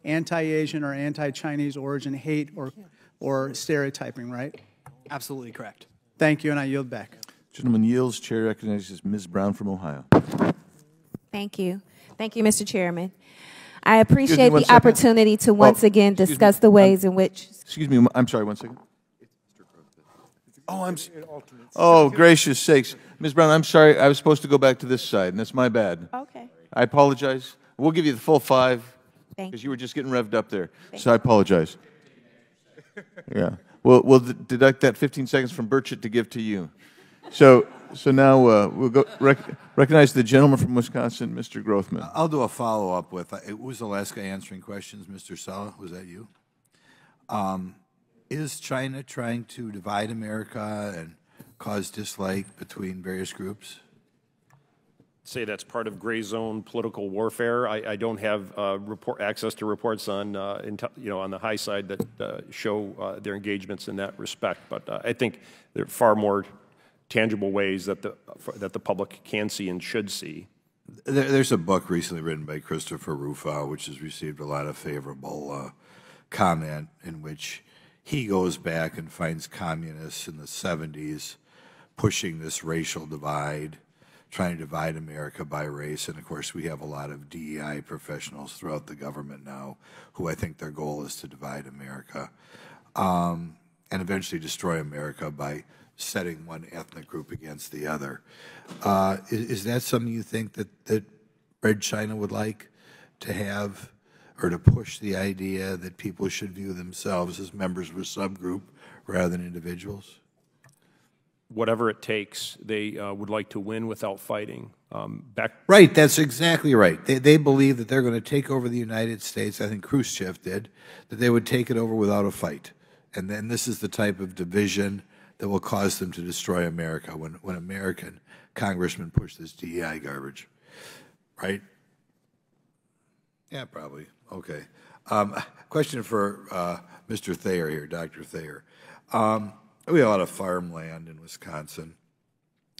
anti-Asian or anti-Chinese origin hate or stereotyping, right? Absolutely correct. Thank you, and I yield back. Gentleman yields. Chair recognizes Ms. Brown from Ohio. Thank you. Thank you, Mr. Chairman. I appreciate the opportunity to once again discuss the ways in which... Excuse me, I'm sorry, 1 second. Oh, gracious sakes. Ms. Brown, I'm sorry. I was supposed to go back to this side, and that's my bad. Okay. I apologize. We'll give you the full 5 Thank because you. you were just getting revved up there. So I apologize. Yeah. We'll deduct that 15 seconds from Burchett to give to you. So now we'll go recognize the gentleman from Wisconsin, Mr. Grothman. I'll do a follow-up with, who was the last guy answering questions? Mr. Sala, was that you? Is China trying to divide America and cause dislike between various groups? Say that's part of gray zone political warfare. I don't have access to reports on on the high side that show their engagements in that respect. But I think there are far more tangible ways that the public can see and should see. There's a book recently written by Christopher Rufa, which has received a lot of favorable comment, in which he goes back and finds communists in the 70s pushing this racial divide, trying to divide America by race. And of course, we have a lot of DEI professionals throughout the government now who I think their goal is to divide America and eventually destroy America by setting one ethnic group against the other. Is that something you think that Red China would like to have, or to push the idea that people should view themselves as members of a subgroup rather than individuals? Whatever it takes, they would like to win without fighting. Right, that's exactly right. They believe that they're going to take over the United States. I think Khrushchev did, that they would take it over without a fight. And then this is the type of division that will cause them to destroy America when American congressmen push this DEI garbage. Right? Yeah, probably. Okay. Question for Mr. Thayer here, Dr. Thayer. We have a lot of farmland in Wisconsin.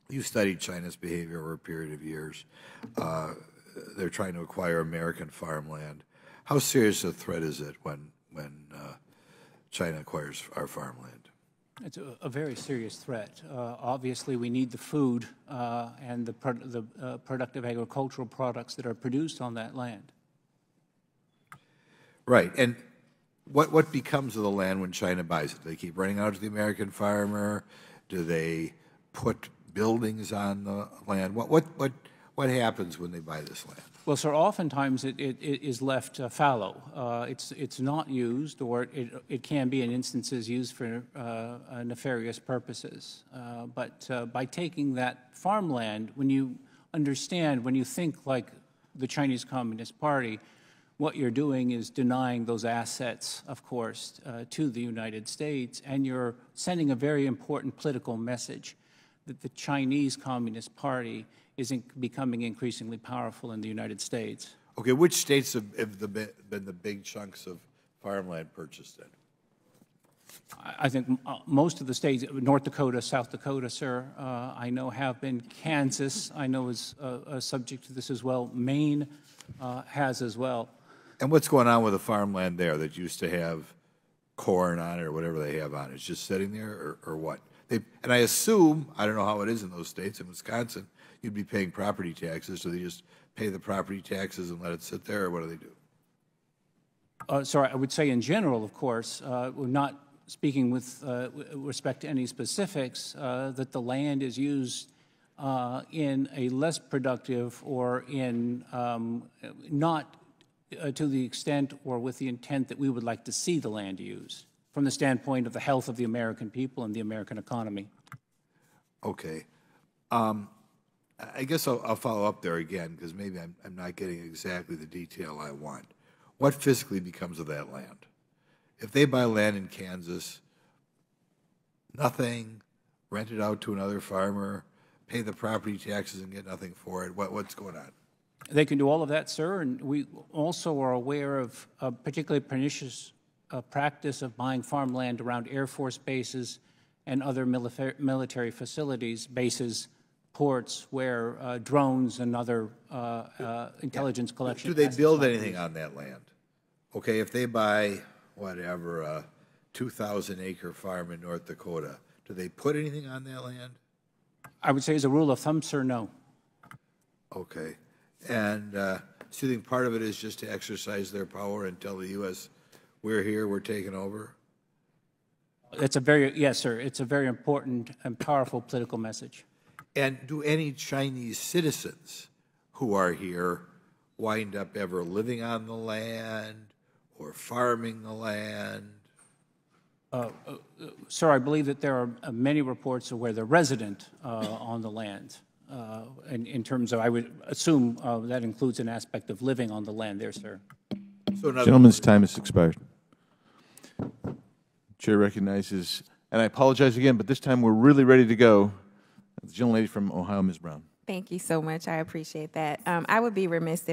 You've studied China's behavior over a period of years. They're trying to acquire American farmland. How serious a threat is it when China acquires our farmland? It's a very serious threat. Obviously, we need the food and the productive agricultural products that are produced on that land. Right. And what becomes of the land when China buys it? Do they keep renting out to the American farmer? Do they put buildings on the land? What happens when they buy this land? Well, sir, oftentimes it is left fallow. It's not used, or it can be in instances used for nefarious purposes. But by taking that farmland, when you think like the Chinese Communist Party, what you're doing is denying those assets, of course, to the United States, and you're sending a very important political message that the Chinese Communist Party is becoming increasingly powerful in the United States. Okay, which states have been the big chunks of farmland purchased in? I think most of the states, North Dakota, South Dakota, sir, I know have been. Kansas, I know, is subject to this as well. Maine has as well. And what's going on with the farmland there that used to have corn on it or whatever they have on it? It's just sitting there, or what? And I assume, I don't know how it is in those states, in Wisconsin, you'd be paying property taxes, so they just pay the property taxes and let it sit there, or what do they do? Sorry, I would say in general, of course, we're not speaking with respect to any specifics, that the land is used in a less productive or in not to the extent or with the intent that we would like to see the land used from the standpoint of the health of the American people and the American economy. Okay. I guess I'll follow up there again, because maybe I'm not getting exactly the detail I want. What physically becomes of that land? If they buy land in Kansas, nothing, rent it out to another farmer, pay the property taxes and get nothing for it, what's going on? They can do all of that, sir, and we also are aware of a particularly pernicious practice of buying farmland around Air Force bases and other military facilities, bases, ports, where drones and other intelligence collection. Do they build anything on that land? Okay, if they buy, whatever, a 2,000-acre farm in North Dakota, do they put anything on that land? I would say as a rule of thumb, sir, no. Okay. And so you think part of it is just to exercise their power and tell the U.S., we're here, we're taking over? It's yes, sir, it's a very important and powerful political message. And do any Chinese citizens who are here wind up ever living on the land or farming the land? Sir, I believe that there are many reports of where they're resident on the land. In terms of, I would assume that includes an aspect of living on the land there, sir. So Gentleman's time has expired. Chair recognizes, and I apologize again, but this time we're really ready to go. The gentlelady from Ohio, Ms. Brown. Thank you so much. I appreciate that. I would be remiss